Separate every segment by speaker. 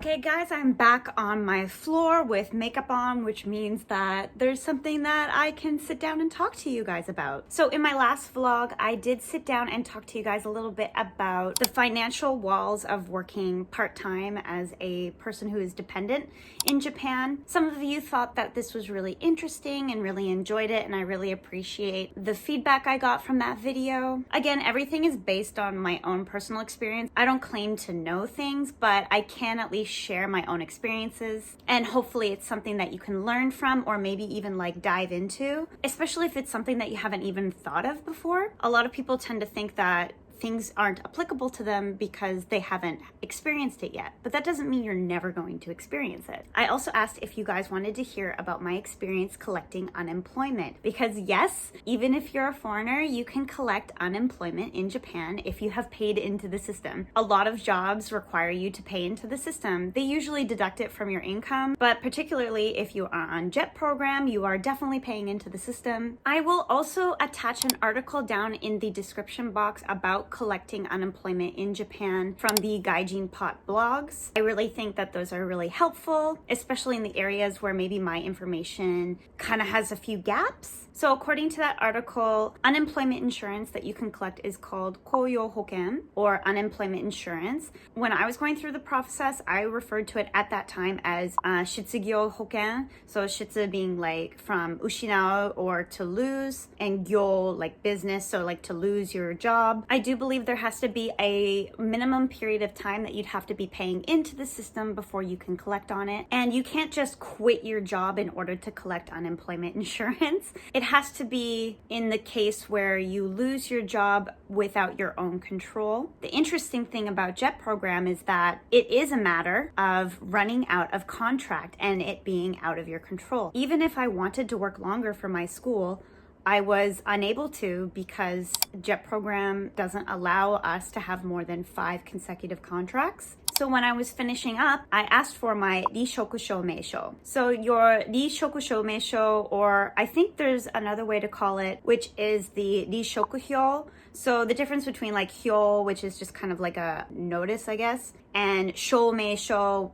Speaker 1: Okay guys, I'm back on my floor with makeup on, which means that there's something that I can sit down and talk to you guys about. So in my last vlog, I did sit down and talk to you guys a little bit about the financial walls of working part-time as a person who is dependent in Japan. Some of you thought that this was really interesting and really enjoyed it, and I really appreciate the feedback I got from that video. Again, everything is based on my own personal experience. I don't claim to know things, but I can at least share my own experiences, and hopefully it's something that you can learn from or maybe even like dive into, especially if it's something that you haven't even thought of before. A lot of people tend to think that things aren't applicable to them because they haven't experienced it yet, but that doesn't mean you're never going to experience it. I also asked if you guys wanted to hear about my experience collecting unemployment, because yes, even if you're a foreigner, you can collect unemployment in Japan if you have paid into the system. A lot of jobs require you to pay into the system. They usually deduct it from your income, but particularly if you are on JET program, you are definitely paying into the system. I will also attach an article down in the description box about collecting unemployment in Japan from the Gaijin Pot blogs. I really think that those are really helpful, especially in the areas where maybe my information kind of has a few gaps. So according to that article, unemployment insurance that you can collect is called koyo hoken, or unemployment insurance. When I was going through the process, I referred to it at that time as shitsugyo hoken. So shitsu being like from ushinao or to lose, and gyo like business, so like to lose your job. I do believe there has to be a minimum period of time that you'd have to be paying into the system before you can collect on it. And you can't just quit your job in order to collect unemployment insurance. It has to be in the case where you lose your job without your own control. The interesting thing about JET program is that it is a matter of running out of contract and it being out of your control. Even if I wanted to work longer for my school, I was unable to because JET program doesn't allow us to have more than 5 consecutive contracts. So when I was finishing up, I asked for my Rishoku Shoumeisho. So your Rishoku Shoumeisho, or I think there's another way to call it, which is the Rishoku Hyo. So the difference between like hyo, which is just kind of like a notice, I guess, and shoumeisho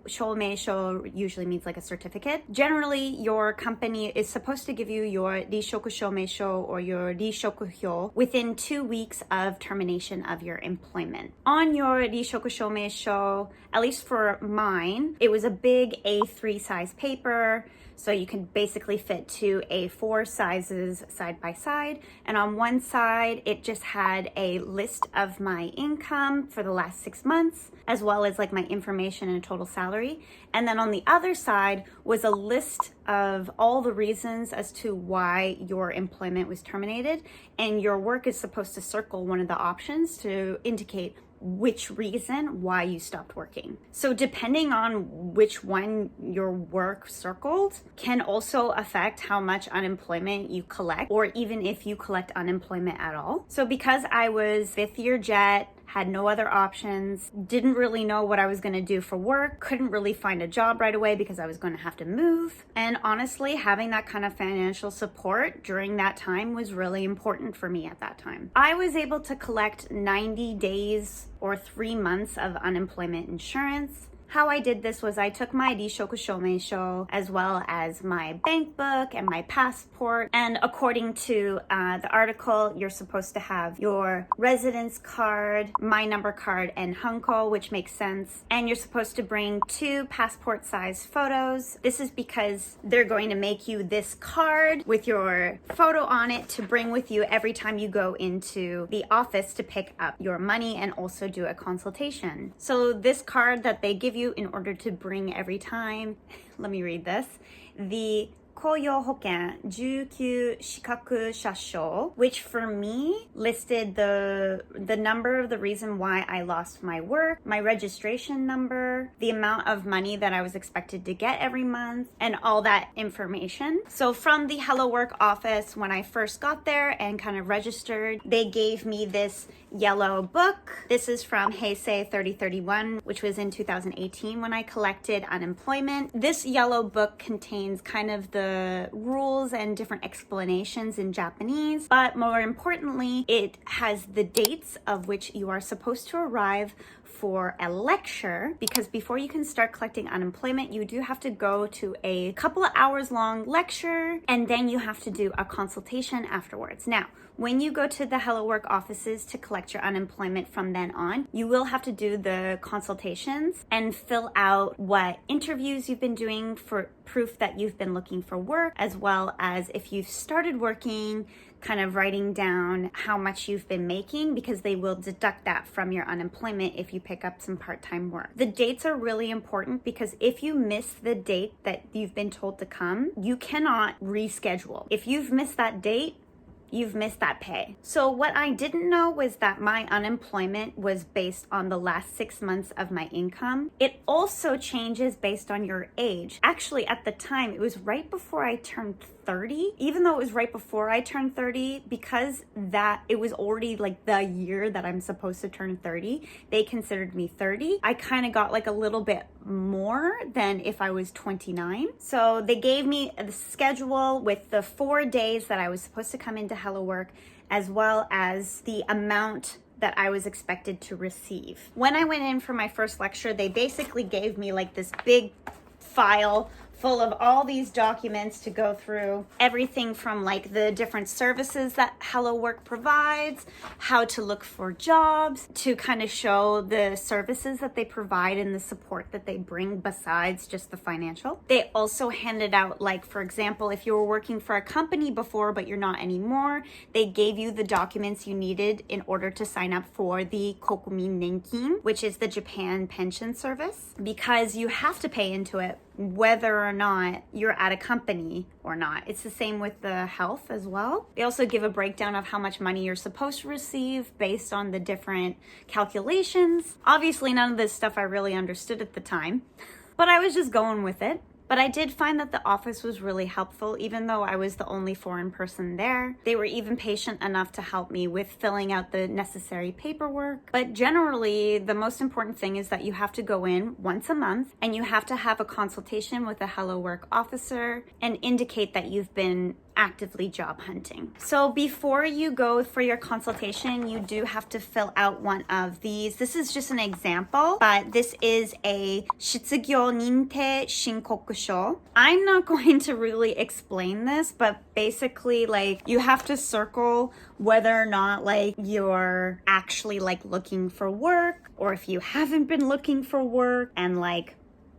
Speaker 1: usually means like a certificate. Generally, your company is supposed to give you your rishoku shoumeisho or your rishoku hyo within 2 weeks of termination of your employment. On your rishoku shoumeisho, at least for mine, it was a big A3 size paper. So you can basically fit 2 A4 sizes side by side. And on one side, it just had a list of my income for the last 6 months, as well as like my information and total salary. And then on the other side was a list of all the reasons as to why your employment was terminated. And your work is supposed to circle one of the options to indicate which reason why you stopped working. So depending on which one your work circled can also affect how much unemployment you collect, or even if you collect unemployment at all. So because I was 5th year JET, had no other options, didn't really know what I was going to do for work, couldn't really find a job right away because I was going to have to move. And honestly, having that kind of financial support during that time was really important for me at that time. I was able to collect 90 days or 3 months of unemployment insurance. How I did this was I took my Rishoku Shoumeisho as well as my bank book and my passport, and according to the article, you're supposed to have your residence card, my number card, and hanko, which makes sense, and you're supposed to bring 2 passport size photos. This is because they're going to make you this card with your photo on it to bring with you every time you go into the office to pick up your money and also do a consultation. So this card that they give you in order to bring every time, let me read this, the koyo hoken jukyu shikaku shasho, which for me listed the number of the reason why I lost my work, my registration number, the amount of money that I was expected to get every month, and all that information. So from the Hello Work office, when I first got there and kind of registered, they gave me this yellow book. This is from Heisei 3031, which was in 2018 when I collected unemployment. This yellow book contains kind of the rules and different explanations in Japanese, but more importantly, it has the dates of which you are supposed to arrive for a lecture, because before you can start collecting unemployment, you do have to go to a couple of hours long lecture, and then you have to do a consultation afterwards. Now, when you go to the Hello Work offices to collect your unemployment from then on, you will have to do the consultations and fill out what interviews you've been doing for proof that you've been looking for work, as well as if you've started working, kind of writing down how much you've been making, because they will deduct that from your unemployment if you pick up some part-time work. The dates are really important, because if you miss the date that you've been told to come, you cannot reschedule. If you've missed that date, you've missed that pay. So what I didn't know was that my unemployment was based on the last 6 months of my income. It also changes based on your age. Actually, at the time, it was right before I turned 30. Even though it was right before I turned 30, because that it was already like the year that I'm supposed to turn 30, they considered me 30. I kind of got like a little bit more than if I was 29. So they gave me the schedule with the 4 days that I was supposed to come into Hello Work, as well as the amount that I was expected to receive. When I went in for my first lecture, they basically gave me like this big file full of all these documents to go through, everything from like the different services that Hello Work provides, how to look for jobs, to kind of show the services that they provide and the support that they bring besides just the financial. They also handed out, like, for example, if you were working for a company before but you're not anymore, they gave you the documents you needed in order to sign up for the Kokumin Nenkin, which is the Japan pension service, because you have to pay into it whether or not you're at a company or not. It's the same with the health as well. They also give a breakdown of how much money you're supposed to receive based on the different calculations. Obviously, none of this stuff I really understood at the time, but I was just going with it. But I did find that the office was really helpful, even though I was the only foreign person there. They were even patient enough to help me with filling out the necessary paperwork. But generally, the most important thing is that you have to go in once a month, and you have to have a consultation with a Hello Work officer and indicate that you've been actively job hunting. So before you go for your consultation, you do have to fill out one of these. This is just an example, but this is a Shitsugyo Ninte Shinkokusho. I'm not going to really explain this, but basically, like, you have to circle whether or not, like, you're actually, like, looking for work, or if you haven't been looking for work, and, like,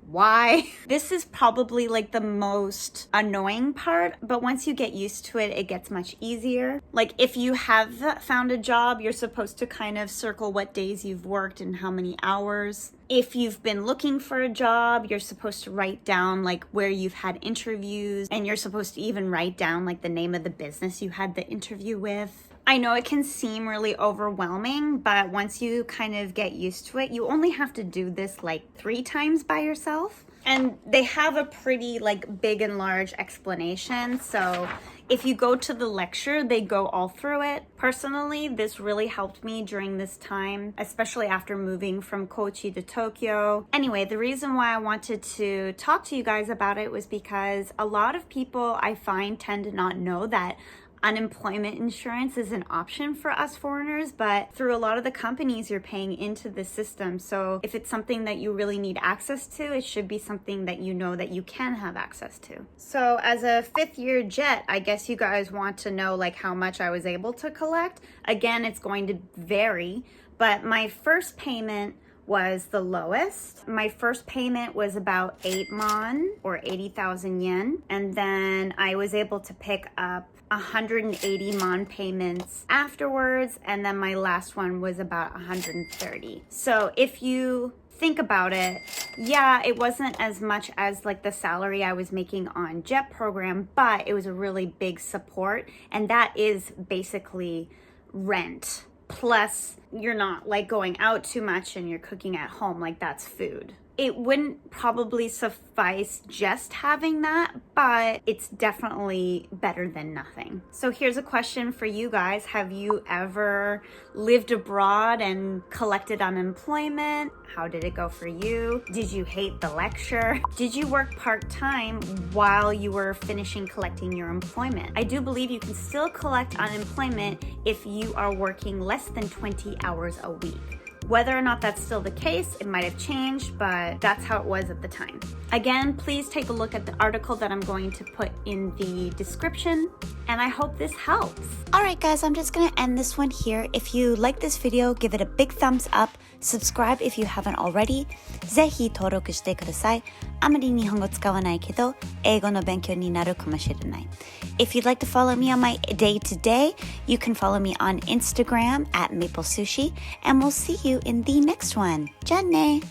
Speaker 1: why. This is probably like the most annoying part, but once you get used to it, it gets much easier. Like, if you have found a job, you're supposed to kind of circle what days you've worked and how many hours. If you've been looking for a job, you're supposed to write down like where you've had interviews, and you're supposed to even write down like the name of the business you had the interview with. I know it can seem really overwhelming, but once you kind of get used to it, you only have to do this like 3 times by yourself. And they have a pretty like big and large explanation. So if you go to the lecture, they go all through it. Personally, this really helped me during this time, especially after moving from Kochi to Tokyo. Anyway, the reason why I wanted to talk to you guys about it was because a lot of people I find tend to not know that unemployment insurance is an option for us foreigners, but through a lot of the companies you're paying into the system. So if it's something that you really need access to, it should be something that you know that you can have access to. So as a 5th year jet, I guess you guys want to know like how much I was able to collect. Again, it's going to vary, but my first payment was the lowest. My first payment was about 8 mon, or 80,000 yen. And then I was able to pick up 180 mon payments afterwards. And then my last one was about 130. So if you think about it, yeah, it wasn't as much as like the salary I was making on JET program, but it was a really big support. And that is basically rent. Plus, you're not like going out too much and you're cooking at home, like that's food. It wouldn't probably suffice just having that, but it's definitely better than nothing. So here's a question for you guys. Have you ever lived abroad and collected unemployment? How did it go for you? Did you hate the lecture? Did you work part-time while you were finishing collecting your employment? I do believe you can still collect unemployment if you are working less than 20 hours a week. Whether or not that's still the case, it might have changed, but that's how it was at the time. Again, please take a look at the article that I'm going to put in the description, and I hope this helps. Alright guys, I'm just gonna end this one here. If you like this video, give it a big thumbs up. Subscribe if you haven't already. ぜひ登録してください。あまり日本語使わないけど、英語の勉強になるかもしれない。If you'd like to follow me on my day-to-day, you can follow me on Instagram at Maple Sushi, and we'll see you in the next one. じゃあね。